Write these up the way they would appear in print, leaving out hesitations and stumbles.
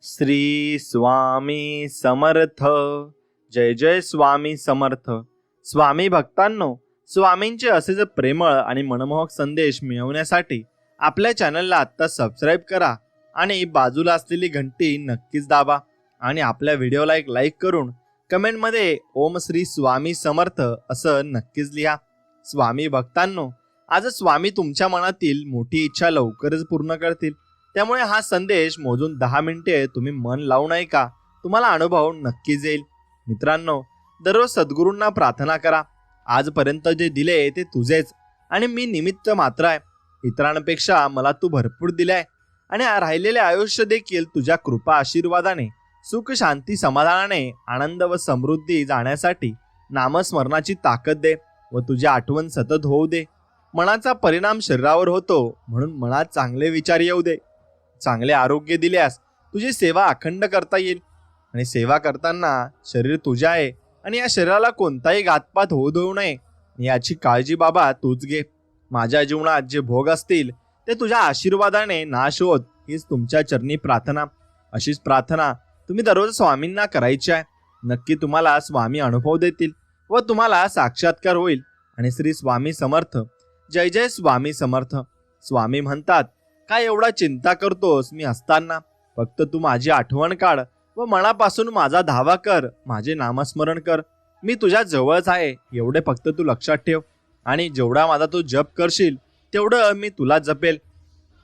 श्री स्वामी समर्थ. जय जय स्वामी समर्थ. स्वामी भक्तांनो, स्वामींचे असेच प्रेमळ आणि मनमोहक संदेश मिळवण्यासाठी आपल्या चॅनलला आत्ता सबस्क्राईब करा आणि बाजूला असलेली घंटी नक्कीच दाबा आणि आपल्या व्हिडिओला एक लाईक करून कमेंटमध्ये ओम श्री स्वामी समर्थ असं नक्कीच लिहा. स्वामी भक्तांनो, आज स्वामी तुमच्या मनातील मोठी इच्छा लवकरच पूर्ण करतील. त्यामुळे हा संदेश मोजून 10 मिनिटे तुम्ही मन लावून ऐका, तुम्हाला अनुभव नक्कीच येईल. मित्रांनो, दररोज सद्गुरूंना प्रार्थना करा, आजपर्यंत जे दिले ते तुझेच आणि मी निमित्त मात्र आहे. इतरांपेक्षा मला तू भरपूर दिलाय आणि राहिलेले आयुष्य देखील तुझ्या कृपा आशीर्वादाने सुख शांती समाधानाने आनंद व समृद्धी जाण्यासाठी नामस्मरणाची ताकद दे व तुझी आठवण सतत होऊ दे. मनाचा परिणाम शरीरावर होतो, म्हणून मनात चांगले विचार येऊ दे. चांगले आरोग्य दिल्यास तुझी सेवा अखंड करता येईल आणि सेवा करताना शरीर तुझे आहे आणि या शरीराला कोणताही घातपात होऊ देऊ नये याची काळजी बाबा तूच घे. माझ्या जीवनात जे भोग असतील ते तुझ्या आशीर्वादाने नाश होत, हीच तुमच्या चरणी प्रार्थना. अशीच प्रार्थना तुम्ही दररोज स्वामींना करायची आहे. नक्की तुम्हाला स्वामी अनुभव देतील व तुम्हाला साक्षात्कार होईल. आणि श्री स्वामी समर्थ. जय जय स्वामी समर्थ. स्वामी म्हणतात, काय एवढा चिंता करतोस मी असताना? फक्त तू माझी आठवण काढ व मनापासून माझा धावा कर, माझे नामस्मरण कर. मी तुझ्या जवळच आहे एवढे फक्त तू लक्षात ठेव. आणि जेवढा माझा तू जप करशील तेवढं मी तुला जपेल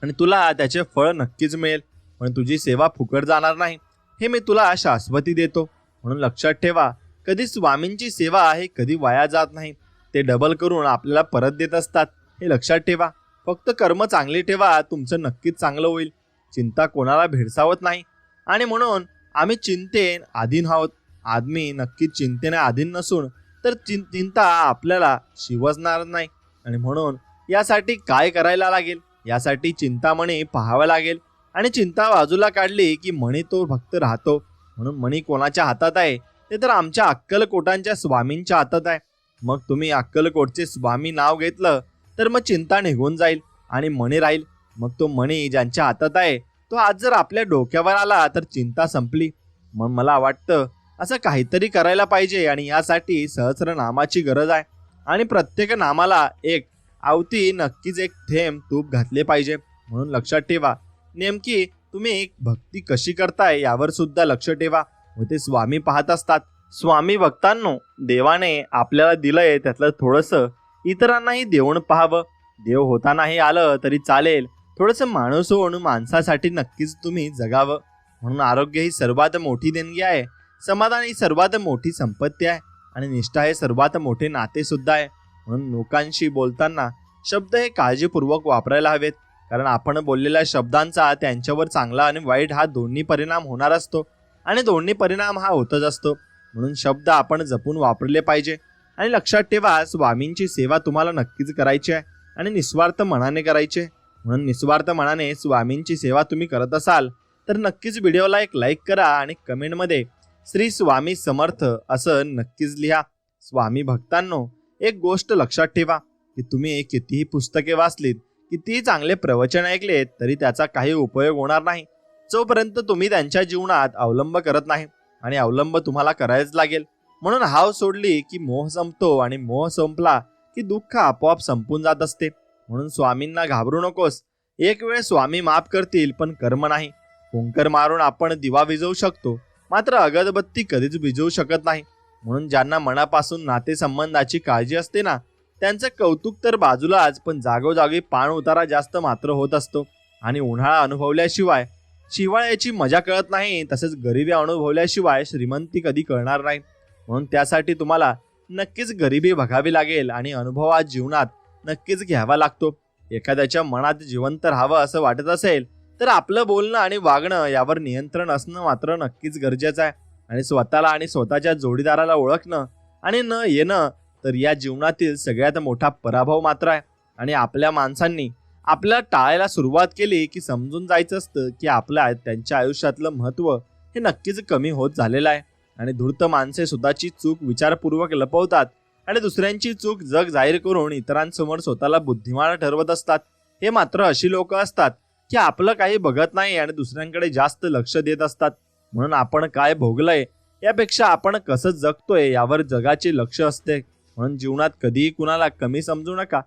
आणि तुला त्याचे फळ नक्कीच मिळेल. पण तुझी सेवा फुकट जाणार नाही हे मी तुला शाश्वती देतो. म्हणून लक्षात ठेवा, कधी स्वामींची सेवा हे कधी वाया जात नाही. ते डबल करून आपल्याला परत देत असतात, हे लक्षात ठेवा. फक्त कर्म चांगली ठेवा, तुमचं नक्कीच चांगलं होईल. चिंता कोणाला भेडसावत नाही आणि म्हणून आम्ही चिंतेन अधीन आहोत. आदमी नक्कीच चिंतेने अधीन नसून तर चिंता आपल्याला शिवसणार नाही. आणि म्हणून यासाठी काय करायला लागेल? यासाठी चिंतामणी पाहावं लागेल आणि चिंता बाजूला काढली की मणी तो फक्त राहतो. म्हणून मणी कोणाच्या हातात आहे? ते तर आमच्या अक्कलकोटांच्या स्वामींच्या हातात आहे. मग तुम्ही अक्कलकोटचे स्वामी नाव घेतलं तर मग चिंता निघून जाईल आणि मणी राहील. मग तो मणी ज्यांच्या हातात आहे तो आज जर आपल्या डोक्यावर आला तर चिंता संपली. मग मला वाटतं असं काहीतरी करायला पाहिजे आणि यासाठी सहस्रनामाची गरज आहे. आणि प्रत्येक नामाला एक आवती नक्कीच एक थेंब तूप घातले पाहिजे. म्हणून लक्षात ठेवा, नेमकी तुम्ही भक्ती कशी करताय यावर सुद्धा लक्ष ठेवा व ते स्वामी पाहत असतात. स्वामी भक्तांनो, देवाने आपल्याला दिलंय त्यातलं थोडंसं इतरांनाही देऊन पाहावं. देव होतानाही आलं तरी चालेल, थोडंसं माणूस होऊन माणसासाठी नक्कीच तुम्ही जगावं. म्हणून आरोग्य ही सर्वात मोठी देणगी आहे, समाधान ही सर्वात मोठी संपत्ती आहे आणि निष्ठा हे सर्वात मोठे नाते सुद्धा आहे. म्हणून लोकांशी बोलताना शब्द हे काळजीपूर्वक वापरायला हवेत, कारण आपण बोललेल्या शब्दांचा त्यांच्यावर चांगला आणि वाईट हा दोन्ही परिणाम होणार असतो आणि दोन्ही परिणाम हा होतच असतो. म्हणून शब्द आपण जपून वापरले पाहिजे. आणि लक्षात ठेवा, स्वामींची सेवा तुम्हाला नक्कीच करायची आहे आणि निस्वार्थ मनाने करायची आहे. म्हणून निस्वार्थ मनाने स्वामींची सेवा तुम्ही करत असाल तर नक्कीच व्हिडिओला एक लाईक करा आणि कमेंटमध्ये श्री स्वामी समर्थ असं नक्कीच लिहा. स्वामी भक्तांनो, एक गोष्ट लक्षात ठेवा की तुम्ही कितीही पुस्तके वाचलीत, कितीही चांगले प्रवचन ऐकलेत तरी त्याचा काही उपयोग होणार नाही जोपर्यंत तुम्ही त्यांच्या जीवनात अवलंब करत नाही. आणि अवलंब तुम्हाला करायच लागेल. म्हणून हाव सोडली की मोह संपतो आणि मोह संपला की दुःख आपोआप संपून जात असते. म्हणून स्वामींना घाबरू नकोस. एक वेळ स्वामी माफ करतील, पण कर्म नाही. हुंकर मारून आपण दिवा विझवू शकतो, मात्र अगरबत्ती कधीच विझवू शकत नाही. म्हणून ज्यांना मनापासून नातेसंबंधाची काळजी असते ना, त्यांचं कौतुक तर बाजूलाच, पण जागोजागी पाण उतारा जास्त मात्र होत असतो. आणि उन्हाळा अनुभवल्याशिवाय शिवाळ्याची मजा कळत नाही, तसेच गरिबी अनुभवल्याशिवाय श्रीमंती कधी कळणार नाही. म्हणून त्यासाठी तुम्हाला नक्कीच गरिबी बघावी लागेल आणि अनुभव आज जीवनात नक्कीच घ्यावा लागतो. एखाद्याच्या मनात जिवंत राहावं असं वाटत असेल तर आपलं बोलणं आणि वागणं यावर नियंत्रण असणं मात्र नक्कीच गरजेचं आहे. आणि स्वतःला आणि स्वतःच्या जोडीदाराला ओळखणं आणि न येणं तर या जीवनातील सगळ्यात मोठा पराभव मात्र आहे. आणि आपल्या माणसांनी आपल्याला टाळायला सुरुवात केली की समजून जायचं असतं की आपल्या त्यांच्या आयुष्यातलं महत्त्व हे नक्कीच कमी होत झालेलं आहे. आणि धूर्त माणसे स्वतःची चूक विचारपूर्वक लपवतात आणि दुसऱ्यांची चूक जग जाहीर करून इतरांसमोर स्वतःला बुद्धिमान ठरवत असतात. हे मात्र अशी लोक असतात की आपलं काही बघत नाही आणि दुसऱ्यांकडे जास्त लक्ष देत असतात. म्हणून आपण काय भोगलंय यापेक्षा आपण कसं जगतोय यावर जगाचे लक्ष असते. म्हणून जीवनात कधीही कुणाला कमी समजू नका,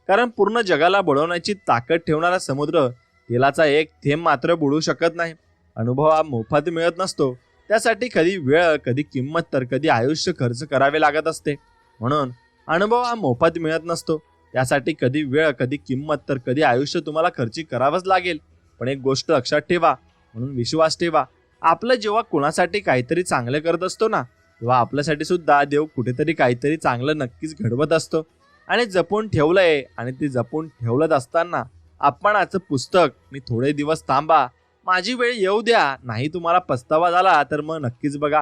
कारण पूर्ण जगाला बुडवण्याची ताकद ठेवणारा समुद्र तेलाचा एक थेंब मात्र बुडू शकत नाही. अनुभव हा मोफत मिळत नसतो, त्यासाठी कधी वेळ, कधी किंमत, तर कधी आयुष्य खर्च करावे लागत असते. म्हणून अनुभव हा मोफत मिळत नसतो, त्यासाठी कधी वेळ, कधी किंमत, तर कधी आयुष्य तुम्हाला खर्ची करावंच लागेल. पण एक गोष्ट लक्षात ठेवा, म्हणून विश्वास ठेवा. आपलं जेव्हा कुणासाठी काहीतरी चांगलं करत असतो ना, तेव्हा आपल्यासाठी सुद्धा देव कुठेतरी काहीतरी चांगलं नक्कीच घडवत असतो. आणि जपून ठेवलंय, आणि ते जपून ठेवलंच असताना अपमानाचं पुस्तक मी थोडे दिवस थांबा, माझी वेळ येऊ द्या, नाही तुम्हाला पस्तावा झाला तर मग नक्कीच बघा.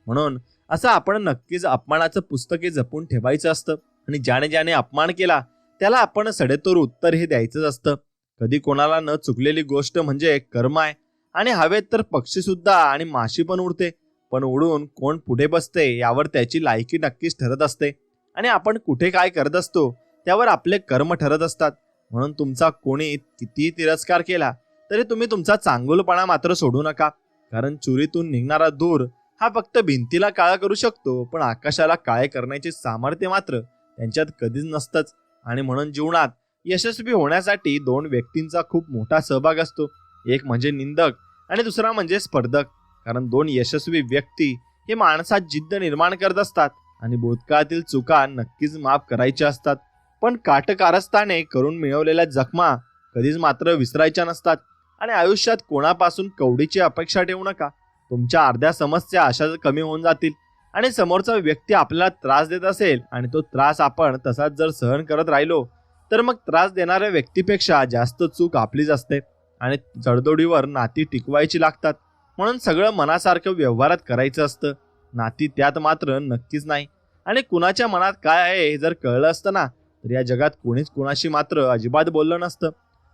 म्हणून असं आपण नक्कीच अपमानाचं पुस्तक हे जपून ठेवायचं असतं. आणि ज्याने ज्याने अपमान केला त्याला आपण सडेतोड उत्तर हे द्यायचंच असतं. कधी कोणाला न चुकलेली गोष्ट म्हणजे कर्म आहे. आणि हवेत तर पक्षी सुद्धा आणि माशी पण उडते, पण उडून कोण पुढे बसते यावर त्याची लायकी नक्कीच ठरत असते. आणि आपण कुठे काय करत असतो त्यावर आपले कर्म ठरत असतात. म्हणून तुमचा कोणी कितीही तिरस्कार केला तरी तुम्ही तुमचा चांगुलपणा मात्र सोडू नका, कारण चुरीतून निघणारा धूर हा फक्त भिंतीला काळा करू शकतो, पण आकाशाला काळे करण्याचे सामर्थ्य मात्र त्यांच्यात कधीच नसतंच. आणि म्हणून जीवनात यशस्वी होण्यासाठी दोन व्यक्तींचा खूप मोठा सहभाग असतो, एक म्हणजे निंदक आणि दुसरा म्हणजे स्पर्धक. कारण दोन यशस्वी व्यक्ती हे माणसात जिद्द निर्माण करत असतात आणि भूतकाळातील चुका नक्कीच माफ करायच्या असतात, पण काटकारस्थाने करून मिळवलेल्या जखमा कधीच मात्र विसरायच्या नसतात. आणि आयुष्यात कोणापासून कवडीची अपेक्षा ठेवू नका. तुमच्या अर्ध्या समस्या अशा कमी होऊन जातील, आणि समोरचा व्यक्ती आपल्याला त्रास देत असेल आणि तो त्रास आपण तसाच जर सहन करत राहिलो तर मग त्रास देणाऱ्या व्यक्तीपेक्षा जास्त चूक आपलीच असते. आणि जडदोडीवर नाती टिकवायची लागतात. म्हणून सगळं मनासारखं व्यवहारात करायचं असतं, नाती त्यात मात्र नक्कीच नाही. आणि कुणाच्या मनात काय आहे हे जर कळलं असतं ना, तर या जगात कोणीच कुणाशी मात्र अजिबात बोललं नसतं.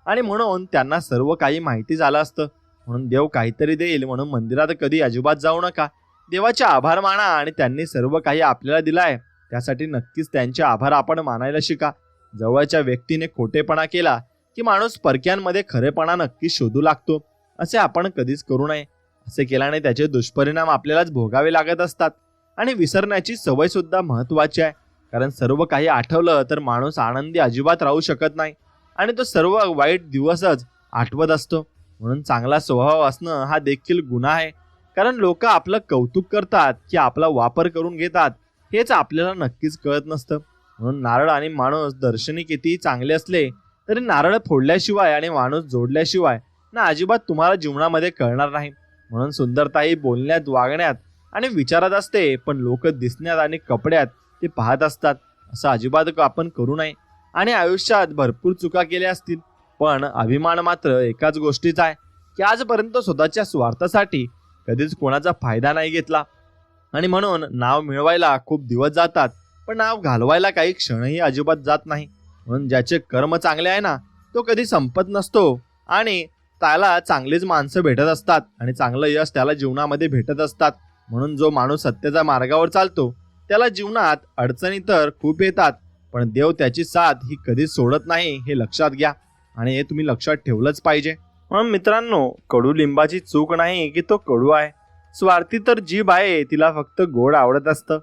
आणि म्हणून त्यांना सर्व काही माहिती झालं असतं. म्हणून देव काहीतरी देईल म्हणून मंदिरात कधी अजिबात जाऊ नका. देवाचे आभार माना, आणि त्यांनी सर्व काही आपल्याला दिलं आहे त्यासाठी नक्कीच त्यांचे आभार आपण मानायला शिका. जवळच्या व्यक्तीने खोटेपणा केला की माणूस परक्यांमध्ये खरेपणा नक्कीच शोधू लागतो. असे आपण कधीच करू नये. असे केल्याने त्याचे दुष्परिणाम आपल्यालाच भोगावे लागत असतात. आणि विसरण्याची सवय सुद्धा महत्त्वाची आहे, कारण सर्व काही आठवलं तर माणूस आनंदी अजिबात राहू शकत नाही, आणि तो सर्व वाईट दिवसच आठवत असतो. म्हणून चांगला स्वभाव असणं हा देखील गुन्हा आहे, कारण लोक आपलं कौतुक करतात की आपला वापर करून घेतात हेच आपल्याला नक्कीच कळत नसतं. म्हणून नारळ आणि माणूस दर्शनी कितीही चांगले असले तरी नारळ फोडल्याशिवाय आणि माणूस जोडल्याशिवाय ना अजिबात तुम्हाला जीवनामध्ये कळणार नाही. म्हणून सुंदरता ही बोलण्यात, वागण्यात आणि विचारात असते, पण लोक दिसण्यात आणि कपड्यात ते पाहत असतात. असं अजिबात आपण करू नये. आणि आयुष्यात भरपूर चुका केल्या असतील, पण अभिमान मात्र एकाच गोष्टीचा आहे की आजपर्यंत स्वतःच्या स्वार्थासाठी कधीच कोणाचा फायदा नाही घेतला. आणि म्हणून नाव मिळवायला खूप दिवस जातात, पण नाव घालवायला काही क्षणही अजिबात जात नाही. म्हणून ज्याचे कर्म चांगले आहे ना, तो कधी संपत नसतो, आणि त्याला चांगलीच माणसं भेटत असतात आणि चांगलं यश त्याला जीवनामध्ये भेटत असतात. म्हणून जो माणूस सत्याच्या मार्गावर चालतो त्याला जीवनात अडचणी तर खूप येतात, पण देव त्याची साथ ही कधीच सोडत नाही, हे लक्षात घ्या. आणि हे तुम्ही लक्षात ठेवलंच पाहिजे. म्हणून मित्रांनो, कडुलिंबाची चूक नाही की तो कडू आहे, स्वार्थी तर जीभ आहे, तिला फक्त गोड आवडत असतं.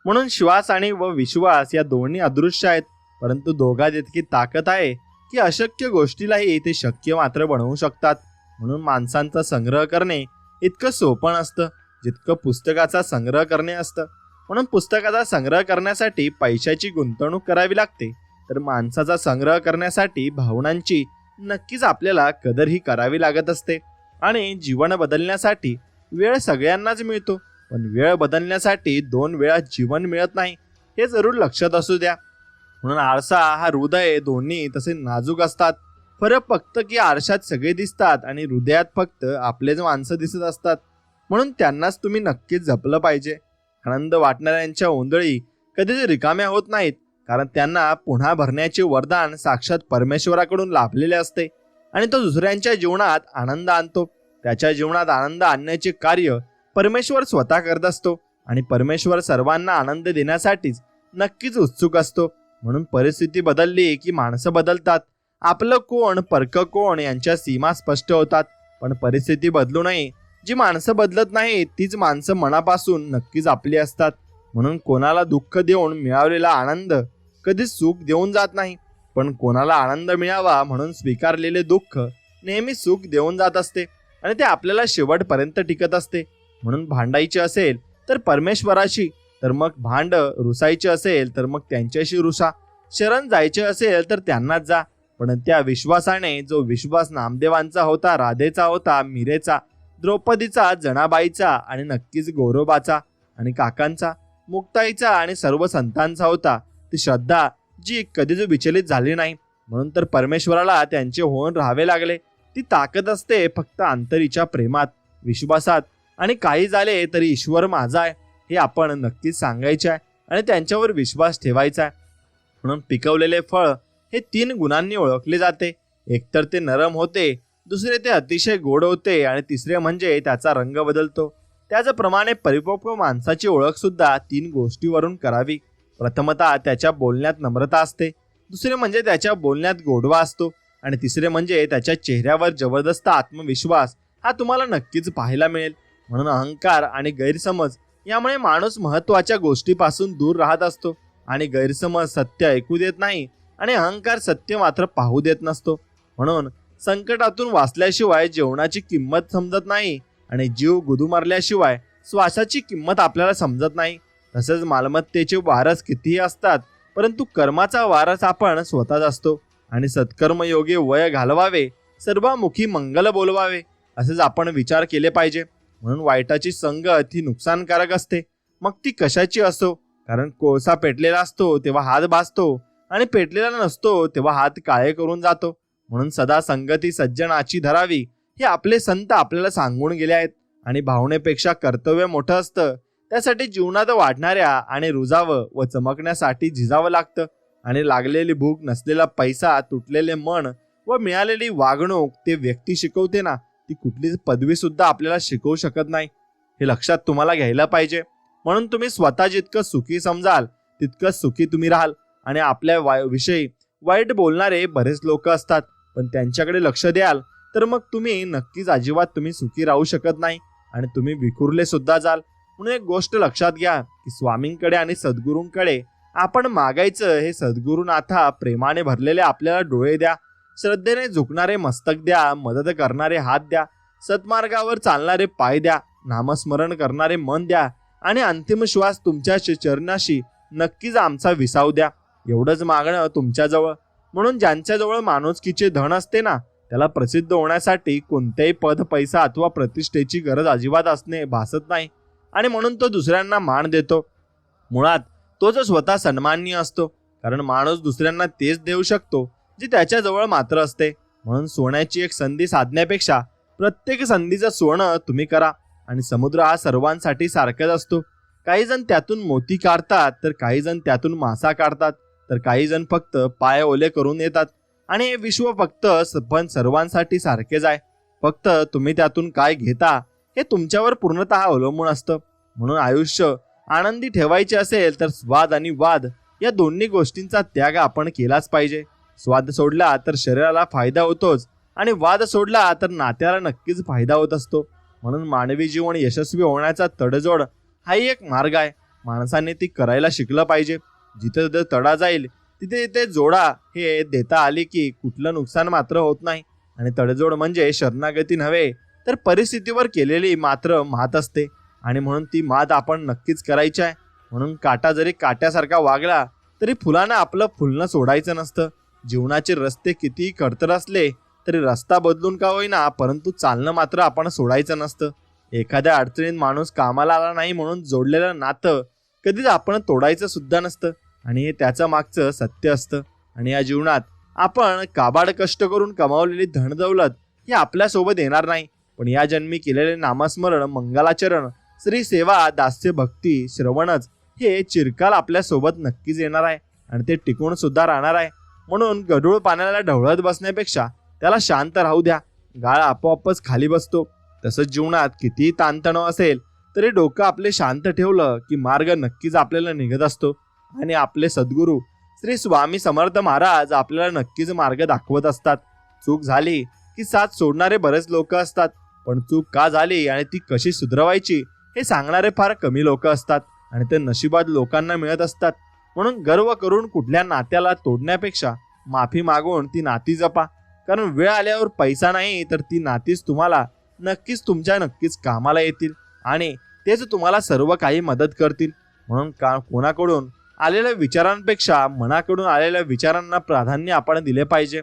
म्हणून श्वास आणि विश्वास या दोन्ही अदृश्य आहेत, परंतु दोघात इतकी ताकद आहे की अशक्य गोष्टीलाही ते शक्य मात्र बनवू शकतात. म्हणून माणसांचा संग्रह करणे इतकं सोपं नसतं जितकं पुस्तकाचा संग्रह करणे असतं. म्हणून पुस्तकाचा संग्रह करण्यासाठी पैशाची गुंतवणूक करावी लागते, तर माणसाचा संग्रह करण्यासाठी भावनांची नक्कीच आपल्याला कदर ही करावी लागत असते. आणि जीवन बदलण्यासाठी वेळ सगळ्यांनाच मिळतो, पण वेळ बदलण्यासाठी 2 वेळा जीवन मिळत नाही, हे जरूर लक्षात असू द्या. म्हणून आरसा हा हृदय दोन्ही तसे नाजूक असतात. फरक फक्त की आरशात सगळे दिसतात आणि हृदयात फक्त आपलेच माणसं दिसत असतात. म्हणून त्यांनाच तुम्ही नक्कीच जपलं पाहिजे. आनंद वाटणाऱ्यांच्या ओंदळी कधीच रिकाम्या होत नाहीत, कारण त्यांना पुन्हा भरण्याचे वरदान साक्षात परमेश्वराकडून लाभलेले असते. आणि तो दुसऱ्यांच्या जीवनात आनंद आणतो. त्याच्या जीवनात आनंद आणण्याचे कार्य परमेश्वर स्वतः करत असतो, आणि परमेश्वर सर्वांना आनंद देण्यासाठीच नक्कीच उत्सुक असतो. म्हणून परिस्थिती बदलली की माणसं बदलतात, आपलं कोण परक कोण यांच्या सीमा स्पष्ट होतात. पण परिस्थिती बदलू नये, जी माणसं बदलत नाहीत तीच माणसं मनापासून नक्कीच आपली असतात. म्हणून कोणाला दुःख देऊन मिळवलेला आनंद कधीच सुख देऊन जात नाही, पण कोणाला आनंद मिळावा म्हणून स्वीकारलेले दुःख नेहमी सुख देऊन जात असते आणि ते आपल्याला शेवटपर्यंत टिकत असते. म्हणून भांडायचे असेल तर परमेश्वराशी, तर मग भांड. रुसायचे असेल तर मग त्यांच्याशी रुसा. शरण जायचे असेल तर त्यांनाच जा. पण त्या विश्वासाने, जो विश्वास नामदेवांचा होता, राधेचा होता, मीरेचा, द्रौपदीचा, जनाबाईचा आणि नक्कीच गौरवाचा आणि काकांचा, मुक्ताईचा आणि सर्व संतांचा होता, ती श्रद्धा जी कधीच विचलित झाली नाही. म्हणून तर परमेश्वराला त्यांचे होऊन राहावे लागले. ती ताकद असते फक्त अंतरीच्या प्रेमात, विश्वासात. आणि काही झाले तरी ईश्वर माझा आहे हे आपण नक्कीच सांगायचे आहे आणि त्यांच्यावर विश्वास ठेवायचा आहे. म्हणून पिकवलेले फळ हे 3 गुणांनी ओळखले जाते. एकतर ते नरम होते, दुसरे ते अतिशय गोड होते आणि तिसरे म्हणजे त्याचा रंग बदलतो. त्याचप्रमाणे परिपक्व माणसाची ओळख सुद्धा 3 गोष्टीवरून करावी. प्रथमतः त्याच्या बोलण्यात नम्रता असते, दुसरे म्हणजे त्याच्या बोलण्यात गोडवा असतो आणि तिसरे म्हणजे त्याच्या चेहऱ्यावर जबरदस्त आत्मविश्वास हा तुम्हाला नक्कीच पाहायला मिळेल. म्हणून अहंकार आणि गैरसमज यामुळे माणूस महत्त्वाच्या गोष्टीपासून दूर राहत असतो आणि गैरसमज सत्य ऐकू देत नाही आणि अहंकार सत्य मात्र पाहू देत नसतो. म्हणून संकटातून वाचल्याशिवाय जेवणाची किंमत समजत नाही आणि जीव गुदुमारल्याशिवाय श्वासाची किंमत आपल्याला समजत नाही. तसेच मालमत्तेचे वारस कितीही असतात, परंतु कर्माचा वारस आपण स्वतःच असतो आणि सत्कर्मयोगी वय घालवावे, सर्वामुखी मंगल बोलवावे असेच आपण विचार केले पाहिजे. म्हणून वाईटाची संगत ही नुकसानकारक असते, मग ती कशाची असो. कारण कोळसा पेटलेला असतो तेव्हा हात भाजतो आणि पेटलेला नसतो तेव्हा हात काळे करून जातो. म्हणून सदा संगती सज्जनाची धरावी हे आपले संत आपल्याला सांगून गेले आहेत. आणि भावनेपेक्षा कर्तव्य मोठं असतं. त्यासाठी जीवनात वाढणाऱ्या आणि रुजावं व चमकण्यासाठी झिजावं लागतं. आणि लागलेली भूक, नसलेला पैसा, तुटलेले मन व मिळालेली वागणूक ते व्यक्ती शिकवते ना, ती कुठलीच पदवी सुद्धा आपल्याला शिकवू शकत नाही. हे लक्षात तुम्हाला घ्यायला पाहिजे. म्हणून तुम्ही स्वतः जितकं सुखी समजाल तितकं सुखी तुम्ही राहाल. आणि आपल्या विषयी वाईट बोलणारे बरेच लोक असतात, पण त्यांच्याकडे लक्ष द्याल तर मग तुम्ही नक्कीच अजिबात तुम्ही सुखी राहू शकत नाही आणि तुम्ही विखुरले सुद्धा जाल. म्हणून एक गोष्ट लक्षात घ्या की स्वामींकडे आणि सद्गुरूंकडे आपण मागायचं हे सद्गुरुनाथा प्रेमाने भरलेले आपल्याला डोळे द्या, श्रद्धेने झुकणारे मस्तक द्या, मदत करणारे हात द्या, सत्मार्गावर चालणारे पाय द्या, नामस्मरण करणारे मन द्या आणि अंतिम श्वास तुमच्या चरणाशी नक्कीच आमचा विसाव द्या. एवढंच मागणं तुमच्याजवळ. म्हणून ज्यांच्याजवळ माणुसकीचे धन असते ना, त्याला प्रसिद्ध होण्यासाठी कोणत्याही पद, पैसा अथवा प्रतिष्ठेची गरज अजिबात असणे भासत नाही आणि म्हणून तो दुसऱ्यांना मान देतो. मुळात तोच स्वतः सन्माननीय असतो, कारण माणूस दुसऱ्यांना तेच देऊ शकतो जे त्याच्याजवळ मात्र असते. म्हणून सोन्याची एक संधी साधण्यापेक्षा प्रत्येक संधीचं सोनं तुम्ही करा. आणि समुद्र हा सर्वांसाठी सारखाच असतो. काही जण त्यातून मोती काढतात, तर काही जण त्यातून मासा काढतात, तर काही जण फक्त पाय ओले करून येतात. आणि हे विश्व फक्त पण सर्वांसाठी सारखेच आहे. फक्त तुम्ही त्यातून काय घेता हे तुमच्यावर पूर्णतः अवलंबून असतं. म्हणून आयुष्य आनंदी ठेवायचे असेल तर स्वाद आणि वाद या दोन्ही गोष्टींचा त्याग आपण केलाच पाहिजे. स्वाद सोडला तर शरीराला फायदा होतोच आणि वाद सोडला तर नात्याला नक्कीच फायदा होत असतो. म्हणून मानवी जीवन यशस्वी होण्याचा तडजोड हाही एक मार्ग आहे. माणसाने ती करायला शिकलं पाहिजे. जिथे जिथे तडा जाईल तिथे तिथे जोडा हे देता आले की कुठलं नुकसान मात्र होत नाही. आणि तडजोड म्हणजे शरणागती नव्हे तर परिस्थितीवर केलेली मात्र मात असते आणि म्हणून ती मात आपण नक्कीच करायची आहे. म्हणून काटा जरी काट्यासारखा वागला तरी फुलानं आपलं फुलणं सोडायचं नसतं. जीवनाचे रस्ते कितीही खडतर असले तरी रस्ता बदलून का होईना, परंतु चालणं मात्र आपण सोडायचं नसतं. एखाद्या अडचणीत माणूस कामाला आला नाही म्हणून जोडलेलं नातं कधीच आपण तोडायचं सुद्धा नसतं आणि हे त्याचं मागचं सत्य असतं. आणि या जीवनात आपण काबाड कष्ट करून कमावलेली धनदौलत ही आपल्यासोबत येणार नाही, पण या जन्मी केलेले नामस्मरण, मंगलाचरण, श्री सेवा, दास्य, भक्ती, श्रवणच हे चिरकाल आपल्यासोबत नक्कीच येणार आहे आणि ते टिकून सुद्धा राहणार आहे. म्हणून गढूळ पाण्याला ढवळत बसण्यापेक्षा त्याला शांत राहू द्या. गाळ आपोआपच खाली बसतो. तसंच जीवनात कितीही ताणतणाव असेल तरी डोकं आपले शांत ठेवलं की मार्ग नक्कीच आपल्याला निघत असतो. आणि आपले सद्गुरू श्री स्वामी समर्थ महाराज आपल्याला नक्कीच मार्ग दाखवत असतात. चूक झाली की साथ सोडणारे बरेच लोक असतात, पण चूक का झाली आणि ती कशी सुधारवायची हे सांगणारे फार कमी लोक असतात आणि ते नशिबात लोकांना मिळत असतात. म्हणून गर्व करून कुठल्या नात्याला तोडण्यापेक्षा माफी मागून ती नाती जपा. कारण वेळ आल्यावर पैसा नाही तर ती नातीच तुम्हाला नक्कीच कामाला येतील आणि तेच तुम्हाला सर्व काही मदत करतील. म्हणून कोणाकडून आलेल्या विचारांपेक्षा मनाकडून आलेल्या विचारांना प्राधान्य आपण दिले पाहिजे.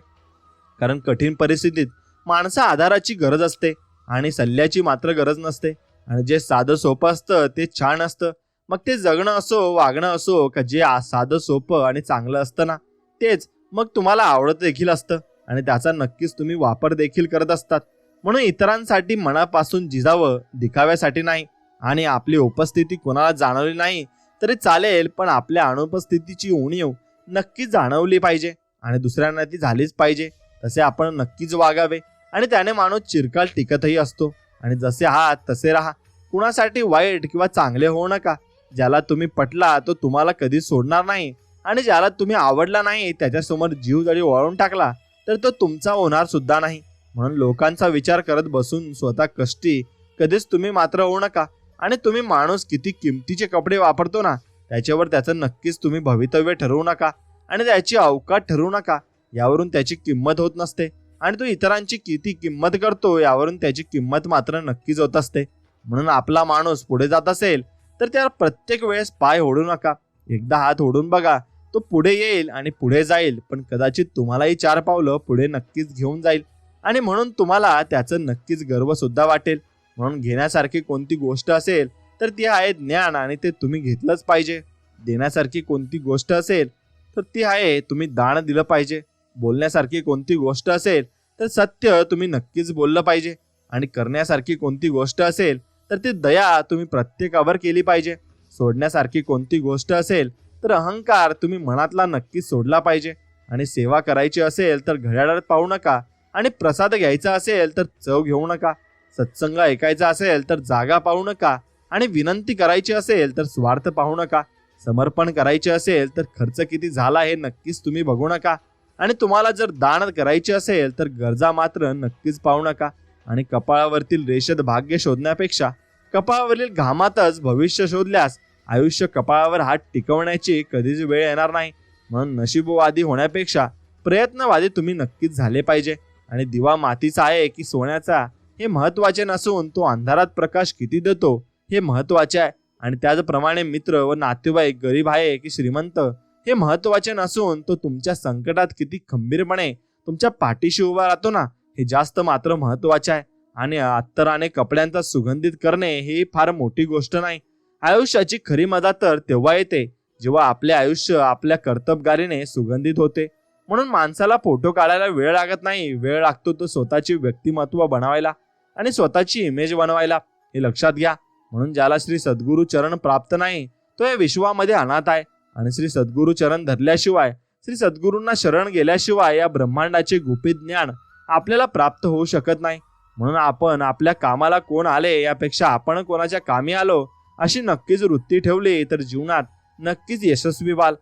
कारण कठीण परिस्थितीत माणसा आधाराची गरज असते आणि सल्ल्याची मात्र गरज नसते. आणि जे साधं सोपं असतं ते छान असतं. मग ते जगणं असो, वागणं असो, का जे साधं सोपं आणि चांगलं असतं ना तेच मग तुम्हाला आवडत देखील असतं आणि त्याचा नक्कीच तुम्ही वापर देखील करत असतात. म्हणून इतरांसाठी मनापासून जिजावं, दिखाव्यासाठी नाही. आणि आपली उपस्थिती कोणाला जाणवली नाही तरी चालेल, पण आपल्या अनुपस्थितीची उणीव नक्कीच जाणवली पाहिजे आणि दुसऱ्यांना ती झालीच पाहिजे. तसे आपण नक्कीच वागावे आणि त्याने माणूस चिरकाल टिकतही असतो. आणि जसे आहात तसे राहा. कुणासाठी वाईट किंवा चांगले होऊ नका. ज्याला तुम्ही पटला तो तुम्हाला कधीच सोडणार नाही आणि ज्याला तुम्ही आवडला नाही त्याच्यासमोर जीव जरी वळवून टाकला तर तो तुमचा होणार सुद्धा नाही. म्हणून लोकांचा विचार करत बसून स्वतः कष्टी कधीच तुम्ही मात्र होऊ नका. आणि तुम्ही माणूस किती किमतीचे कपडे वापरतो ना त्याच्यावर त्याचं नक्कीच तुम्ही भवितव्य ठरवू नका आणि त्याची अवकाश ठरवू नका. यावरून त्याची किंमत होत नसते आणि तो इतरांची किती किंमत करतो यावरून त्याची किंमत मात्र नक्कीच होत असते. म्हणून आपला माणूस पुढे जात असेल तर त्याला प्रत्येक वेळेस पाय ओढू नका. एकदा हात ओढून बघा, तो पुढे येईल आणि पुढे जाईल, पण कदाचित तुम्हालाही 4 पावलं पुढे नक्कीच घेऊन जाईल आणि म्हणून तुम्हाला त्याचं नक्कीच गर्व सुद्धा वाटेल. म्हणून घेण्यासारखी कोणती गोष्ट असेल तर ती आहे ज्ञान आणि ते तुम्ही घेतलंच पाहिजे. देण्यासारखी कोणती गोष्ट असेल तर ती आहे तुम्ही दान दिलं पाहिजे. बोलण्यासारखी कोणती गोष्ट असेल तर सत्य तुम्ही नक्कीच बोललं पाहिजे. आणि करण्यासारखी कोणती गोष्ट असेल तर ती दया तुम्ही प्रत्येकावर केली पाहिजे. सोडण्यासारखी कोणती गोष्ट असेल तर अहंकार तुम्ही मनातला नक्कीच सोडला पाहिजे. आणि सेवा करायची असेल तर घड्याळात पाहू नका आणि प्रसाद घ्यायचा असेल तर चव घेऊ नका. सत्संग ऐकायचा असेल तर जागा पाहू नका आणि विनंती करायची असेल तर स्वार्थ पाहू नका. समर्पण करायचे असेल तर खर्च किती झाला हे नक्कीच तुम्ही बघू नका. आणि तुम्हाला जर दान करायचे असेल तर गरजा मात्र नक्कीच पाहू नका. आणि कपाळावरतील रेषेत भाग्य शोधण्यापेक्षा कपाळावरील घामातच भविष्य शोधल्यास आयुष्य कपाळावर हात टिकवण्याची कधीच वेळ येणार नाही. म्हणून नशीबवादी होण्यापेक्षा प्रयत्नवादी तुम्ही नक्कीच झाले पाहिजे. आणि दिवा मातीचा आहे की सोन्याचा हे महत्त्वाचे नसून तो अंधारात प्रकाश किती देतो हे महत्त्वाचे आहे. आणि त्याचप्रमाणे मित्र व नातेवाईक गरीब आहे की श्रीमंत हे महत्त्वाचे नसून तो तुमच्या संकटात किती खंबीरपणे तुमच्या पाठीशी उभा राहतो ना हे जास्त मात्र महत्त्वाचे आहे. आणि अत्तराने कपड्यांचा सुगंधित करणे ही फार मोठी गोष्ट नाही. आयुष्याची खरी मजा तर तेव्हा येते जेव्हा आपले आयुष्य आपल्या कर्तबगारीने सुगंधित होते. म्हणून माणसाला फोटो काढायला वेळ लागत नाही, वेळ लागतो तो स्वतःची व्यक्तिमत्व बनवायला आणि स्वतःची इमेज बनवायला. हे लक्षात घ्या. म्हणून ज्याला श्री सद्गुरु चरण प्राप्त नाही तो या विश्वामध्ये अनाथ आहे. आणि श्री सद्गुरु चरण धरल्याशिवाय, श्री सद्गुरूंना शरण गेल्याशिवाय या ब्रह्मांडाचे गुपित ज्ञान आपल्याला प्राप्त होऊ शकत नाही. म्हणून आपण आपल्या कामाला कोण आले यापेक्षा आपण कोणाच्या कामी आलो अशी नक्कीच वृत्ती ठेवली तर जीवनात नक्कीच यशस्वी व्हाल.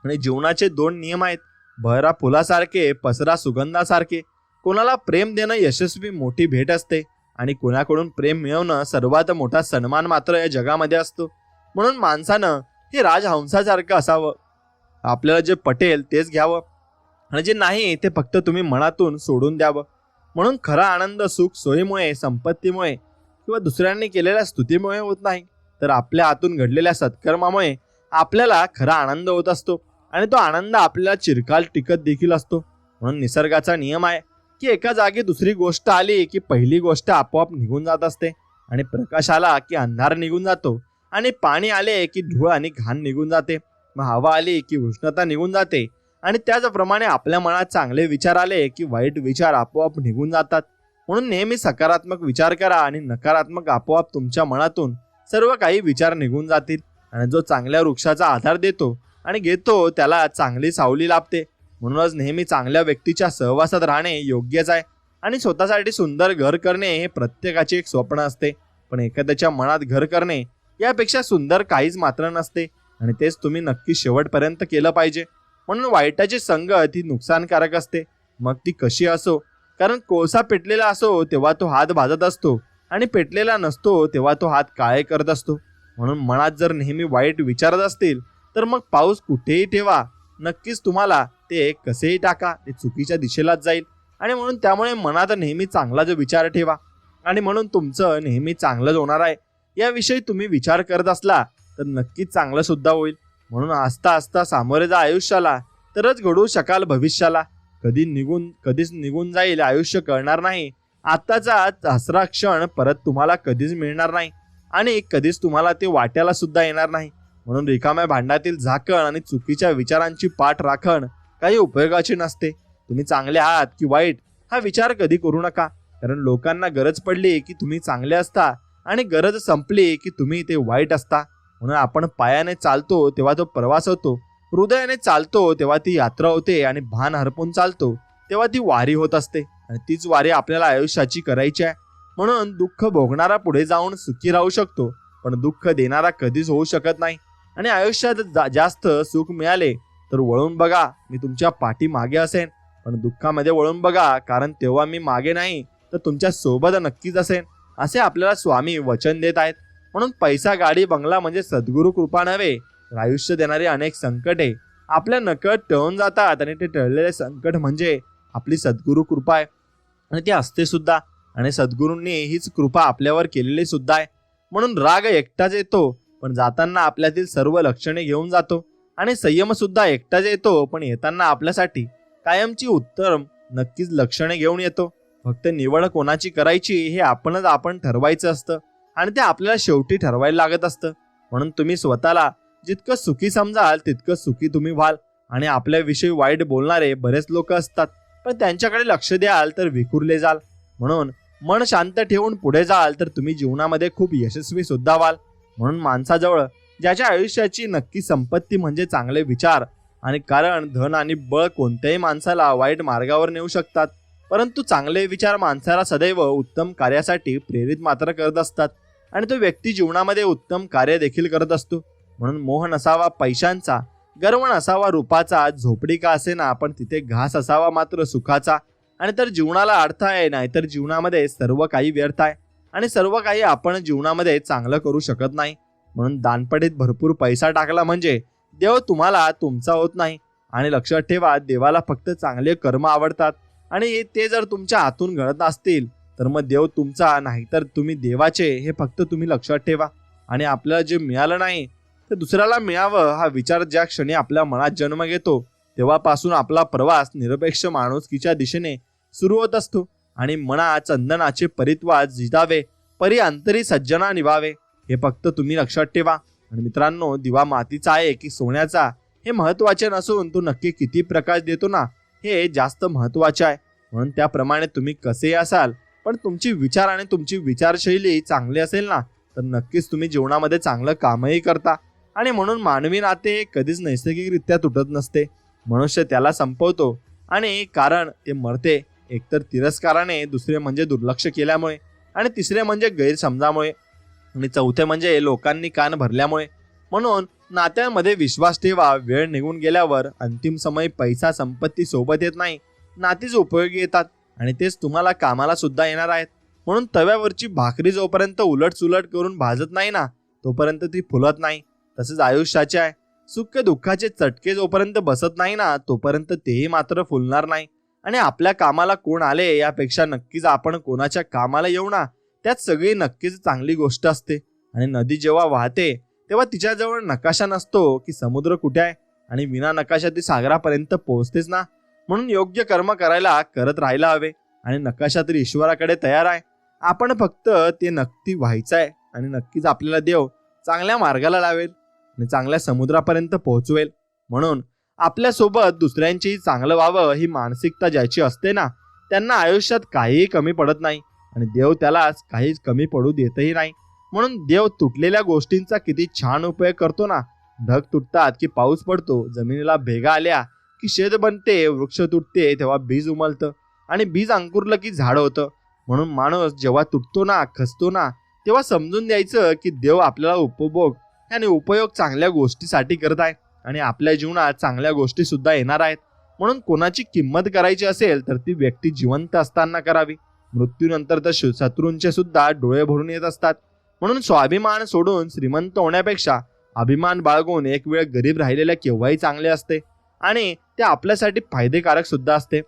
आणि जीवनाचे 2 नियम आहेत, बहरा फुलासारखे, पसरा सुगंधासारखे. कोणाला प्रेम देणं यशस्वी मोठी भेट असते आणि कोणाकडून प्रेम मिळवणं सर्वात मोठा सन्मान मात्र या जगामध्ये असतो. म्हणून माणसानं हे राजहंसासारखं असावं. आपल्याला जे पटेल तेच घ्यावं आणि जे नाही ते फक्त तुम्ही मनातून सोडून द्यावं. म्हणून खरा आनंद सुख सोयीमुळे, संपत्तीमुळे किंवा दुसऱ्यांनी केलेल्या स्तुतीमुळे होत नाही, तर आपल्या हातून घडलेल्या सत्कर्मामुळे आपल्याला खरा आनंद होत असतो. आणि तो आनंद आपल्याला चिरकाल टिकत देखील असतो. म्हणून निसर्गाचा नियम आहे की एका जागी दुसरी गोष्ट आली की पहिली गोष्ट आपोआप निघून जात असते. आणि प्रकाश आला की अंधार निघून जातो आणि पाणी आले की धूळ आणि घाण निघून जाते. मग हवा आली की उष्णता निघून जाते. आणि त्याचप्रमाणे आपल्या मनात चांगले विचार आले की वाईट विचार आपोआप निघून जातात. म्हणून नेहमी सकारात्मक विचार करा आणि नकारात्मक आपोआप तुमच्या मनातून सर्व काही विचार निघून जातील. आणि जो चांगल्या वृक्षाचा आधार देतो आणि घेतो त्याला चांगली सावली लाभते. म्हणूनच नेहमी चांगल्या व्यक्तीच्या सहवासात राहणे योग्यच आहे. आणि स्वतःसाठी सुंदर घर करणे हे प्रत्येकाचे एक स्वप्न असते, पण एखाद्याच्या मनात घर करणे यापेक्षा सुंदर काहीच मात्र नसते. आणि तेच तुम्ही नक्की शेवटपर्यंत केलं पाहिजे. म्हणून वाईटाची संगत ही नुकसानकारक असते, मग ती कशी असो. कारण कोळसा पेटलेला असो तेव्हा तो हात भाजत असतो आणि पेटलेला नसतो तेव्हा तो हात काळे करत असतो. म्हणून मनात जर नेहमी वाईट विचारत असतील तर मग पाऊस कुठेही ठेवा, नक्कीच तुम्हाला ते कसेही टाका, ते चुकीच्या दिशेलाच जाईल. आणि म्हणून त्यामुळे मनात नेहमी चांगला जो विचार ठेवा, आणि म्हणून तुमचं नेहमी चांगलंच होणार आहे याविषयी तुम्ही विचार करत असला तर नक्कीच चांगलं सुद्धा होईल. म्हणून आस्ता आस्ता सामोरे जा आयुष्याला, तरच घडवू शकाल भविष्याला. कधीच निघून जाईल आयुष्य कळणार नाही. आत्ताचा हसरा क्षण परत तुम्हाला कधीच मिळणार नाही आणि कधीच तुम्हाला ते वाट्याला सुद्धा येणार नाही. म्हणून रिकाम्या भांड्यातील झाकण आणि चुकीच्या विचारांची पाठ राखण काही उपयोगाची नसते. तुम्ही चांगले आहात की वाईट हा विचार कधी करू नका, कारण लोकांना गरज पडली की तुम्ही चांगले असता आणि गरज संपली की तुम्ही ते वाईट असता. म्हणून आपण पायाने चालतो तेव्हा तो प्रवास होतो, हृदयाने चालतो तेव्हा ती यात्रा होते, आणि भान हरपून चालतो तेव्हा ती वारी होत असते. आणि तीच वारी आपल्याला आयुष्याची करायची आहे. म्हणून दुःख भोगणारा पुढे जाऊन सुखी राहू शकतो, पण दुःख देणारा कधीच होऊ शकत नाही. आणि आयुष्यात जास्त सुख मिळाले तर वळून बघा, मी तुमच्या पाठीमागे असेन. पण दुःखामध्ये वळून बघा, कारण तेव्हा मी मागे नाही तर तुमच्या सोबत नक्कीच असेन, असे आपल्याला स्वामी वचन देत आहेत. म्हणून पैसा, गाडी, बंगला म्हणजे सद्गुरू कृपा नव्हे, तर आयुष्य देणारी अनेक संकटे आपल्या नकळत टळून जातात, आणि ते टळलेले संकट म्हणजे आपली सद्गुरू कृपा आहे. आणि ती असते सुद्धा, आणि सद्गुरूंनी हीच कृपा आपल्यावर केलेली सुद्धा आहे. म्हणून राग एकटाच येतो, पण जाताना आपल्यातील सर्व लक्षणे घेऊन जातो. आणि संयम सुद्धा एकटाच येतो, पण येताना आपल्यासाठी कायमची उत्तम नक्कीच लक्षणे घेऊन येतो. फक्त निवड कोणाची करायची हे आपण ठरवायचं असतं, आणि ते आपल्याला शेवटी ठरवायला लागत असतं. म्हणून तुम्ही स्वतःला जितकं सुखी समजाल तितकं सुखी तुम्ही व्हाल. आणि आपल्याविषयी वाईट बोलणारे बरेच लोक असतात, पण त्यांच्याकडे लक्ष द्याल तर विखुरले जाल. म्हणून मन शांत ठेवून पुढे जाल तर तुम्ही जीवनामध्ये खूप यशस्वी सुद्धा व्हाल. म्हणून माणसाजवळ ज्याच्या आयुष्याची नक्की संपत्ती म्हणजे चांगले विचार, आणि कारण धन आणि बळ कोणत्याही माणसाला वाईट मार्गावर नेऊ शकतात, परंतु चांगले विचार माणसाला सदैव उत्तम कार्यासाठी प्रेरित मात्र करत असतात, आणि तो व्यक्ती जीवनामध्ये उत्तम कार्य देखील करत असतो. म्हणून मोह नसावा पैशांचा, गर्व नसावा रूपाचा, झोपडी का असेना पण तिथे घास असावा मात्र सुखाचा. आणि तर जीवनाला अर्थ आहे, नाहीतर जीवनामध्ये सर्व काही व्यर्थ आहे, आणि सर्व काही आपण जीवनामध्ये चांगलं करू शकत नाही. म्हणून दानपटीत भरपूर पैसा टाकला म्हणजे देव तुम्हाला तुमचा होत नाही. आणि लक्षात ठेवा, देवाला फक्त चांगले कर्म आवडतात, आणि ते जर तुमच्या हातून घडत असतील तर मग देव तुमचा, नाहीतर तुम्ही देवाचे, हे फक्त तुम्ही लक्षात ठेवा. आणि आपल्याला जे मिळालं नाही ते दुसऱ्याला मिळावं हा विचार ज्या क्षणी आपल्या मनात जन्म घेतो तेव्हापासून आपला प्रवास निरपेक्ष माणुसकीच्या दिशेने सुरू होत असतो. आणि मना चंदनाचे परित्वाज जितावे, परी अंतरी सज्जना निभावे, हे फक्त तुम्ही लक्षात ठेवा. आणि मित्रांनो, दिवा मातीचा आहे की सोन्याचा हे महत्त्वाचे नसून तो नक्की किती प्रकाश देतो ना हे जास्त महत्त्वाचे आहे. म्हणून त्याप्रमाणे तुम्ही कसेही असाल, पण तुमची विचार आणि तुमची विचारशैली चांगली असेल ना तर नक्कीच तुम्ही जीवनामध्ये चांगलं कामही करता. आणि म्हणून मानवी नाते कधीच नैसर्गिकरित्या तुटत नसते. मनुष्य त्याला संपवतो, आणि कारण ते मरते, एकतर तिरस्काराने, दुसरे म्हणजे दुर्लक्ष केल्यामुळे, आणि तिसरे म्हणजे गैरसमजामुळे, आणि चौथे म्हणजे लोकांनी कान भरल्यामुळे. म्हणून नात्यांमध्ये विश्वास ठेवा. वेळ निघून गेल्यावर अंतिम समय पैसा संपत्ती सोबत येत नाही, नातीच उपयोगी येतात, आणि तेच तुम्हाला कामाला सुद्धा येणार आहेत. म्हणून तव्यावरची भाकरी जोपर्यंत उलट सुलट करून भाजत नाही ना तोपर्यंत ती फुलत नाही. तसेच आयुष्याचे आहे, सुख दुःखाचे चटके जोपर्यंत बसत नाही ना तोपर्यंत तेही मात्र फुलणार नाही. आणि आपल्या कामाला कोण आले यापेक्षा नक्कीच आपण कोणाच्या कामाला येऊ ना, त्यात सगळी नक्कीच चांगली गोष्ट असते. आणि नदी जेव्हा वाहते तेव्हा तिच्याजवळ नकाशा नसतो की समुद्र कुठे आहे, आणि विना नकाशा ती सागरापर्यंत पोहोचतेच ना. म्हणून योग्य कर्म करायला करत राहायला हवे, आणि नकाशा तर ईश्वराकडे तयार आहे. आपण फक्त ते नक्की व्हायचं आहे, आणि नक्कीच आपल्याला देव चांगल्या मार्गाला लावेल आणि चांगल्या समुद्रापर्यंत पोहोचवेल. म्हणून आपल्यासोबत दुसऱ्यांचीही चांगलं व्हावं ही मानसिकता ज्याची असते ना त्यांना आयुष्यात काहीही कमी पडत नाही, आणि देव त्यालाच काहीच कमी पडू देतही नाही. म्हणून देव तुटलेल्या गोष्टींचा किती छान उपयोग करतो ना. ढग तुटतात की पाऊस पडतो, जमिनीला भेगा आल्या की शेत बनते, वृक्ष तुटते तेव्हा बीज उमलतं, आणि बीज अंकुरलं की झाड होतं. म्हणून माणूस जेव्हा तुटतो ना, खचतो ना, तेव्हा समजून द्यायचं की देव आपल्याला उपभोग आणि उपयोग चांगल्या गोष्टीसाठी करत आहे. आणि आपल्या जीवनात चांगल्या गोष्टी सुद्धा येणार आहेत. म्हणून कोणाची किंमत करायची असेल तर ती व्यक्ती जिवंत असताना करावी. मृत्यूनंतर तर शत्रूंचे सुद्धा डोळे भरून येत असतात. म्हणून स्वाभिमान सोडून श्रीमंत होण्यापेक्षा अभिमान बाळगून एक वेळ गरीब राहिलेल्या केव्हाही चांगले असते आणि ते आपल्यासाठी फायदेकारक सुद्धा असते.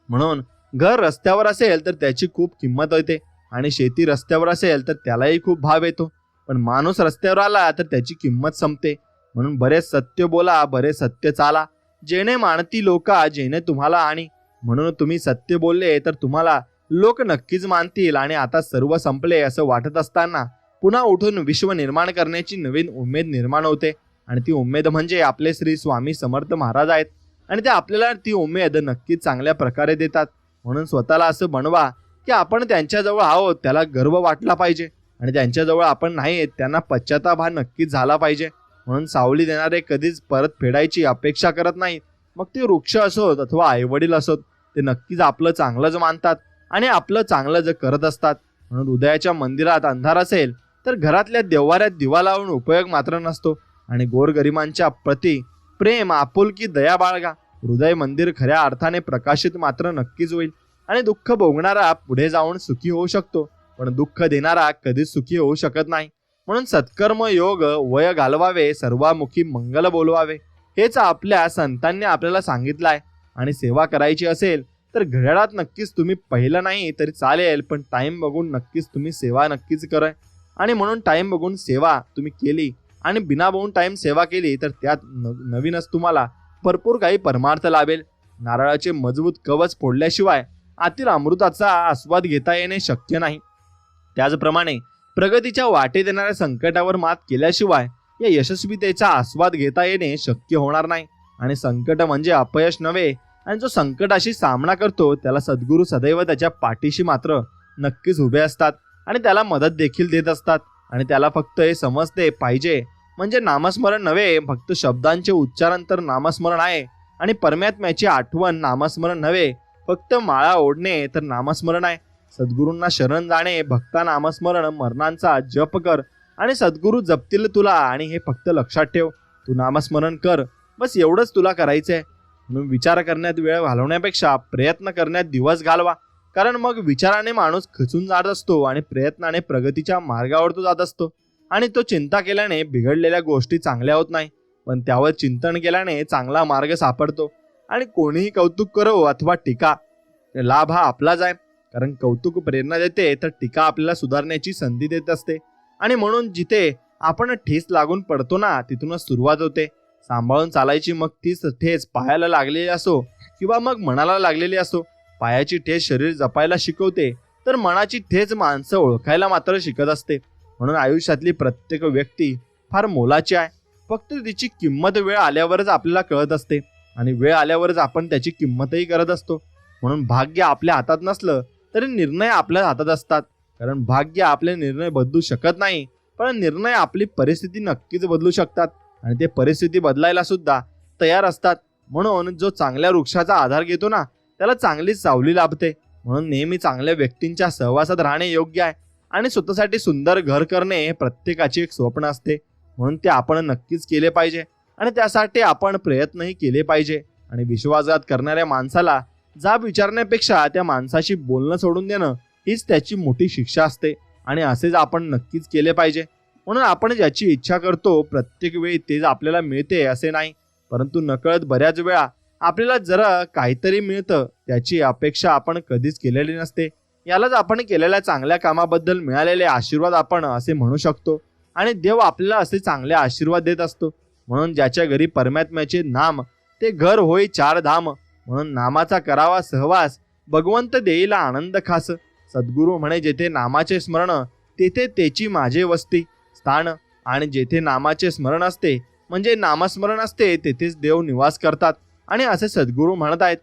म्हणून घर रस्त्यावर असेल तर त्याची खूप किंमत होते आणि शेती रस्त्यावर असेल तर त्यालाही खूप भाव येतो. पण माणूस रस्त्यावर आला तर त्याची किंमत संपते. म्हणून बरेच सत्य बोला, बरेच सत्य चाला, जेणे मानती लोका जेणे तुम्हाला. आणि म्हणून तुम्ही सत्य बोलले तर तुम्हाला लोक नक्कीच मानतील. आणि आता सर्व संपले असं वाटत असताना पुन्हा उठून विश्व निर्माण करण्याची नवीन उमेद निर्माण होते. आणि ती उमेद म्हणजे आपले श्री स्वामी समर्थ महाराज आहेत. आणि ते आपल्याला ती उमेद नक्कीच चांगल्या प्रकारे देतात. म्हणून स्वतःला असं बनवा की आपण त्यांच्याजवळ आहोत, त्याला गर्व वाटला पाहिजे. आणि त्यांच्याजवळ आपण नाही त्यांना पश्चाताप हा नक्कीच झाला पाहिजे. म्हणून सावली देणारे कधीच परत फेडायची अपेक्षा करत नाहीत. मग ते वृक्ष असोत अथवा आईवडील असोत, ते नक्कीच आपलं चांगलंच मानतात आणि आपलं चांगलं जे करत असतात. म्हणून हृदयाच्या मंदिरात अंधार असेल तर घरातल्या देव्हाऱ्यात दिवा लावून उपयोग मात्र नसतो. आणि गोरगरिबांच्या प्रती प्रेम, आपुलकी, दया बाळगा. हृदय मंदिर खऱ्या अर्थाने प्रकाशित मात्र नक्कीच होईल. आणि दुःख भोगणारा पुढे जाऊन सुखी होऊ शकतो, पण दुःख देणारा कधीच सुखी होऊ शकत नाही. म्हणून सत्कर्म योग वय घालवावे, सर्वामुखी मंगल बोलवावे, हेच आपल्या संतांनी आपल्याला सांगितलं आहे. आणि सेवा करायची असेल तर घड्याळात नक्कीच तुम्ही पहिलं नाही तरी चालेल, पण टाइम बघून नक्कीच तुम्ही सेवा नक्कीच करा. आणि म्हणून टाइम बघून सेवा तुम्ही केली आणि बिना बघून टाइम सेवा केली तर त्यात नवीनच तुम्हाला भरपूर काही परमार्थ लाभेल. नारळाचे मजबूत कवच फोडल्याशिवाय आतील अमृताचा आस्वाद घेता येणे शक्य नाही. त्याचप्रमाणे प्रगतीच्या वाटेत येणाऱ्या संकटावर मात केल्याशिवाय या यशस्वीतेचा आस्वाद घेता येणे शक्य होणार नाही. आणि संकट म्हणजे अपयश नव्हे. आणि जो संकटाशी सामना करतो त्याला सद्गुरू सदैव त्याच्या पाठीशी मात्र नक्कीच उभे असतात आणि त्याला मदत देखील देत असतात. आणि त्याला फक्त हे समजते पाहिजे म्हणजे नामस्मरण नव्हे, फक्त शब्दांचे उच्चारण तर नामस्मरण आहे. आणि परमात्म्याची आठवण नामस्मरण नव्हे, फक्त माळा ओढणे तर नामस्मरण आहे. सद्गुरूंना शरण जाणे, भक्ता नामस्मरण, मरणांचा जप कर आणि सद्गुरू जपतील तुला. आणि हे फक्त लक्षात ठेव, तू नामस्मरण कर, बस एवढंच तुला करायचंय. म्हणून विचार करण्यात वेळ घालवण्यापेक्षा प्रयत्न करण्यात दिवस घालवा. कारण मग विचाराने माणूस खचून जात असतो आणि प्रयत्नाने प्रगतीच्या मार्गावर तो जात असतो. आणि तो चिंता केल्याने बिघडलेल्या गोष्टी चांगल्या होत नाही, पण त्यावर चिंतन केल्याने चांगला मार्ग सापडतो. आणि कोणीही कौतुक करो अथवा टीका, लाभ हा आपलाच आहे. कारण कौतुक प्रेरणा देते तर टीका आपल्याला सुधारण्याची संधी देत असते. आणि म्हणून जिथे आपण ठेस लागून पडतो ना, तिथूनच सुरुवात होते. सांभाळून चालायची, मग तीच ठेस पायाला लागलेली असो किंवा मग मनाला लागलेली असो. पायाची ठेस शरीर जपायला शिकवते तर मनाची ठेच माणसं ओळखायला मात्र शिकत असते. म्हणून आयुष्यातली प्रत्येक व्यक्ती फार मोलाची आहे, फक्त तिची किंमत वेळ आल्यावरच आपल्याला कळत असते. आणि वेळ आल्यावरच आपण त्याची किंमतही करत असतो. म्हणून भाग्य आपल्या हातात नसलं तरी निर्णय आपल्या हातात असतात. कारण भाग्य आपले निर्णय बदलू शकत नाही, पण निर्णय आपली परिस्थिती नक्कीच बदलू शकतात. आणि ते परिस्थिती बदलायला सुद्धा तयार असतात. म्हणून जो चांगल्या वृक्षाचा आधार घेतो ना, त्याला चांगलीच सावली लाभते. म्हणून नेहमी चांगल्या व्यक्तींच्या सहवासात राहणे योग्य आहे. आणि स्वतःसाठी सुंदर घर करणे हे प्रत्येकाचे एक स्वप्न असते. म्हणून ते आपण नक्कीच केले पाहिजे आणि त्यासाठी आपण प्रयत्नही केले पाहिजे. आणि विश्वासघात करणाऱ्या माणसाला जाब विचारण्यापेक्षा त्या माणसाशी बोलणं सोडून देणं हीच त्याची मोठी शिक्षा असते. आणि असेच आपण नक्कीच केले पाहिजे. म्हणून आपण ज्याची इच्छा करतो प्रत्येक वेळी तेच आपल्याला मिळते असे नाही, परंतु नकळत बऱ्याच वेळा आपल्याला जरा काहीतरी मिळतं त्याची अपेक्षा आपण कधीच केलेली नसते. यालाच आपण केलेल्या चांगल्या कामाबद्दल मिळालेले आशीर्वाद आपण असे म्हणू शकतो. आणि देव आपल्याला असे चांगले आशीर्वाद देत असतो. म्हणून ज्याच्या घरी परमात्म्याचे नाम ते घर होई चार धाम. म्हणून नामाचा करावा सहवास, भगवंत देईला आनंद खास. सद्गुरू म्हणे जेथे नामाचे स्मरण तेथे त्याची माझे वस्ती स्थान. आणि जेथे नामाचे स्मरण असते म्हणजे नामस्मरण असते तेथेच देव निवास करतात. आणि असे सद्गुरू म्हणत आहेत.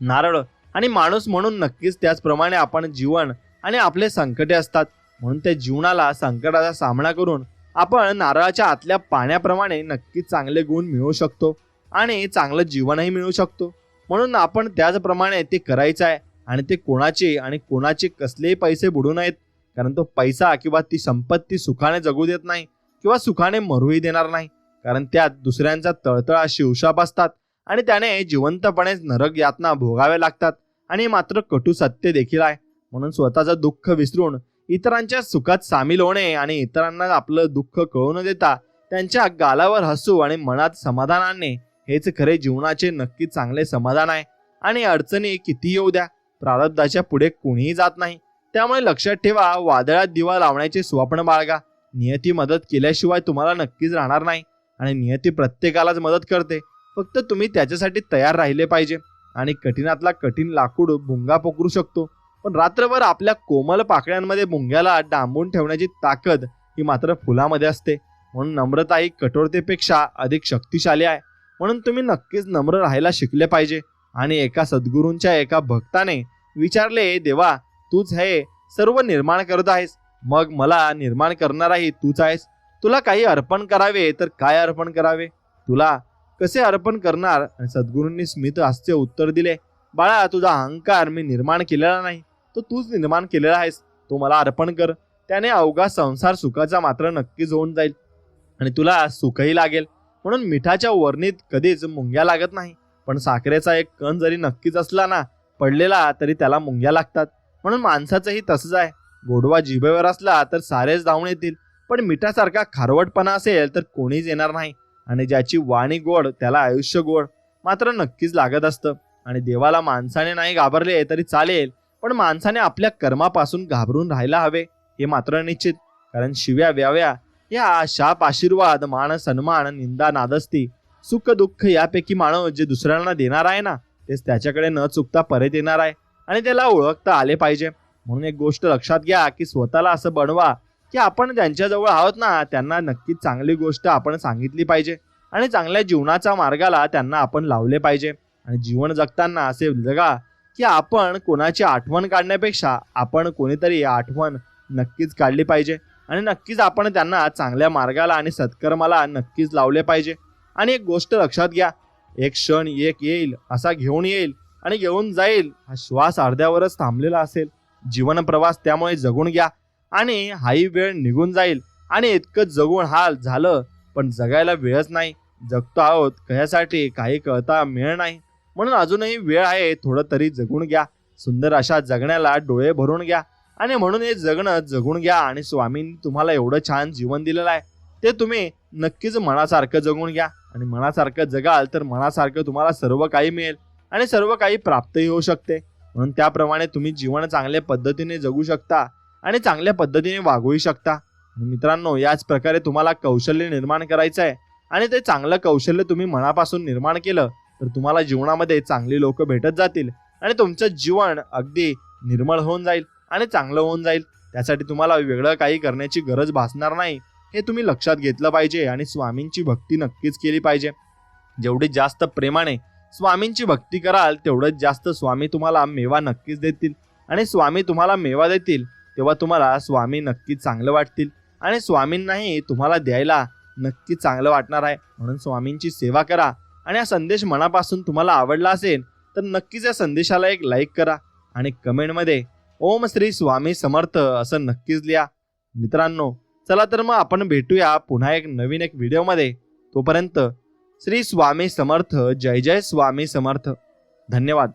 नारळ आणि माणूस म्हणून नक्कीच त्याचप्रमाणे आपण जीवन आणि आपले संकटे असतात. म्हणून त्या जीवनाला संकटाचा सामना करून आपण नारळाच्या आतल्या पाण्याप्रमाणे नक्कीच चांगले गुण मिळवू शकतो आणि चांगलं जीवनही मिळवू शकतो. म्हणून आपण त्याचप्रमाणे ते करायचं आहे. आणि ते कोणाचे कसलेही पैसे बुडू नयेत. कारण तो पैसा किंवा ती संपत्ती सुखाने जगू देत नाही किंवा सुखाने मरूही देणार नाही. कारण त्यात दुसऱ्यांचा तळतळा शिवशाप असतात आणि त्याने जिवंतपणेच नरक यातना भोगाव्या लागतात आणि मात्र कटू सत्य देखील आहे. म्हणून स्वतःचं दुःख विसरून इतरांच्या सुखात सामील होणे आणि इतरांना आपलं दुःख कळू न देता त्यांच्या गालावर हसू आणि मनात समाधान आणणे हेच खरे जीवनाचे नक्की चांगले समाधान आहे. आणि अडचणी किती येऊ द्या, प्रारब्धाच्या पुढे कोणीही जात नाही. त्यामुळे लक्षात ठेवा, वादळात दिवा लावण्याचे स्वप्न बाळगा. नियती मदत केल्याशिवाय तुम्हाला नक्कीच राहणार नाही आणि नियती प्रत्येकालाच मदत करते, फक्त तुम्ही त्याच्यासाठी तयार राहिले पाहिजे. आणि कठीणातला कठीण लाकूड भुंगा पकडू शकतो, पण रात्रभर आपल्या कोमल पाकळ्यांमध्ये भुंग्याला डांबून ठेवण्याची ताकद ही मात्र फुलामध्ये असते. म्हणून नम्रता ही कठोरतेपेक्षा अधिक शक्तिशाली आहे. म्हणून तुम्ही नक्कीच नम्र राहायला शिकले पाहिजे. आणि एका सद्गुरूंच्या एका भक्ताने विचारले, देवा तूच हे सर्व निर्माण करत आहेस, मग मला निर्माण करणाराही तूच आहेस. तुला काही अर्पण करावे तर काय अर्पण करावे, तुला कसे अर्पण करणार. आणि सद्गुरूंनी स्मित हास्य उत्तर दिले, बाळा तुझा अहंकार मी निर्माण केलेला नाही, तो तूच निर्माण केलेला आहेस. तो मला अर्पण कर, त्याने अवघा संसार सुखाचा मात्र नक्कीच होऊन जाईल आणि तुला सुखही लागेल. म्हणून मिठाच्या वर्णीत कधीच मुंग्या लागत नाही, पण साखरेचा एक कण जरी नक्कीच असला ना पडलेला तरी त्याला मुंग्या लागतात. म्हणून माणसाचंही तसंच आहे. गोडवा जिभेवर असला तर सारेच धावून येतील, पण मिठासारखा खारवटपणा असेल तर कोणीच येणार नाही. आणि ज्याची वाणी गोड त्याला आयुष्य गोड मात्र नक्कीच लागत असतं. आणि देवाला माणसाने नाही घाबरले तरी चालेल, पण माणसाने आपल्या कर्मापासून घाबरून राहायला हवे हे मात्र निश्चित. कारण शिव्या व्याव्या या शाप आशीर्वाद मान सन्मान निंदा नादस्ती सुख दुःख यापैकी माणूस जे दुसऱ्यांना देणार आहे ना तेच त्याच्याकडे न चुकता परत येणार आहे आणि त्याला ओळखता आले पाहिजे. म्हणून एक गोष्ट लक्षात घ्या की स्वतःला असं बनवा की आपण ज्यांच्याजवळ आहोत ना त्यांना नक्कीच चांगली गोष्ट आपण सांगितली पाहिजे आणि चांगल्या जीवनाच्या मार्गाला त्यांना आपण लावले पाहिजे. आणि जीवन जगताना असे जगा की आपण कोणाची आठवण काढण्यापेक्षा आपण कोणीतरी आठवण नक्कीच काढली पाहिजे आणि नक्कीच आपण त्यांना चांगल्या मार्गाला आणि सत्कर्माला नक्कीच लावले पाहिजे. आणि एक गोष्ट लक्षात घ्या, एक क्षण एक येईल असा घेऊन येईल आणि घेऊन जाईल. हा श्वास अर्ध्यावरच थांबलेला असेल. जीवन प्रवास त्यामुळे जगून घ्या आणि हाही वेळ निघून जाईल. आणि इतकं जगून हाल झालं पण जगायला वेळच नाही. जगतो आहोत कशासाठी काही कळता मिळ नाही. म्हणून अजूनही वेळ आहे, थोडं तरी जगून घ्या. सुंदर अशा जगण्याला डोळे भरून घ्या आणि म्हणून हे जगणं जगून घ्या. आणि स्वामींनी तुम्हाला एवढं छान जीवन दिलेलं आहे ते तुम्ही नक्कीच मनासारखं जगून घ्या. आणि मनासारखं जगाल तर मनासारखं तुम्हाला सर्व काही मिळेल आणि सर्व काही प्राप्तही होऊ शकते. म्हणून त्याप्रमाणे तुम्ही जीवन चांगल्या पद्धतीने जगू शकता आणि चांगल्या पद्धतीने वागूही शकता. मित्रांनो, याच प्रकारे तुम्हाला कौशल्य निर्माण करायचं आहे आणि ते चांगलं कौशल्य तुम्ही मनापासून निर्माण केलं तर तुम्हाला जीवनामध्ये चांगली लोक भेटत जातील आणि तुमचं जीवन अगदी निर्मळ होऊन जाईल आणि चांगलं होऊन जाईल. त्यासाठी तुम्हाला वेगळं काही करण्याची गरज भासणार नाही हे तुम्ही लक्षात घेतलं पाहिजे. आणि स्वामींची भक्ती नक्कीच केली पाहिजे. जेवढी जास्त प्रेमाने स्वामींची भक्ती कराल तेवढंच जास्त स्वामी तुम्हाला मेवा नक्कीच देतील. आणि स्वामी तुम्हाला मेवा देतील तेव्हा तुम्हाला स्वामी नक्कीच चांगलं वाटतील आणि स्वामींनाही तुम्हाला द्यायला नक्कीच चांगलं वाटणार आहे. म्हणून स्वामींची सेवा करा. आणि हा संदेश मनापासून तुम्हाला आवडला असेल तर नक्कीच या संदेशाला एक लाईक करा आणि कमेंटमध्ये ओम श्री स्वामी समर्थ असं नक्कीच लिहा. मित्रांनो, चला तर मग आपण भेटूया पुन्हा एक नवीन व्हिडिओमध्ये. तोपर्यंत श्री स्वामी समर्थ. जय जय स्वामी समर्थ. धन्यवाद.